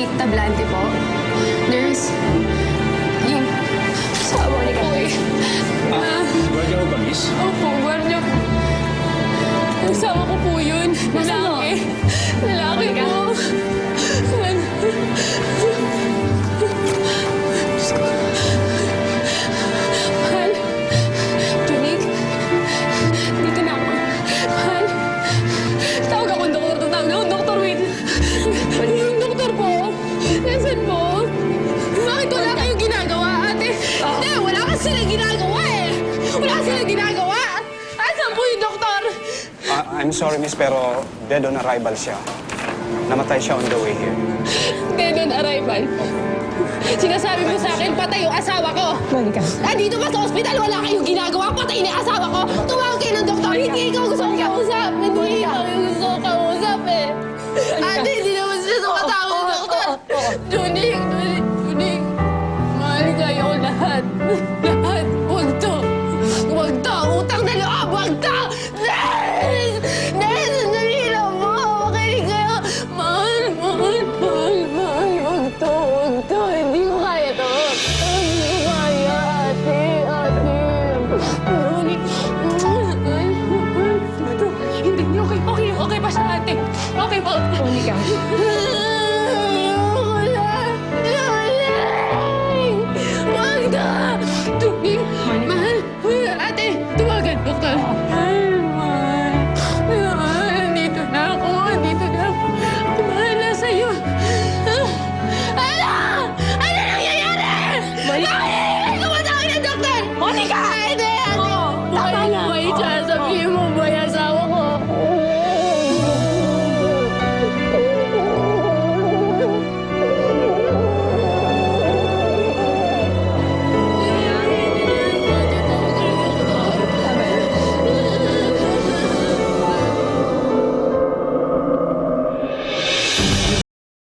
Si Tablante po. Nurse, yung asawa ni Kay. Gwardiya ko ba, miss? Opo, gwardiya po. Asawa ko po yun. Lalaki. Lalaki po. Mahal. Junig. Dito na ako. Mahal. Tawag akong doktor. Tawag akong doktor. Wait. Yung doktor po. Nasaan po? Bakit wala kayong ginagawa, ate? Hindi, wala kasi silang ginagawa eh. Wala silang ginagawa. Saan po yung doktor? I'm sorry, miss, pero dead on arrival siya. Namatay siya on the way here. Dead on arrival. Sinasabi mo sa akin, patay yung asawa ko. Monica. Dito pa sa ospital, wala kayong ginagawa, patay na yung asawa ko. Tumawag kayo ng doktor, hindi ikaw gusto kong kausap. Hindi ikaw gusto kong kausap eh. Ate, hindi naman siya sumatawag ng doktor. Junig. Mahal kayo lahat. Lahat. Huwag to. Huwag to. Utang na loob. Huwag to. Nes, sandali lang mo. Makinig kayo. Mahal. Huwag to. Hindi ko kaya to. Hindi ko kaya, ate. Junig. Hindi, okay pa siya, ate. Okay pa. Monica.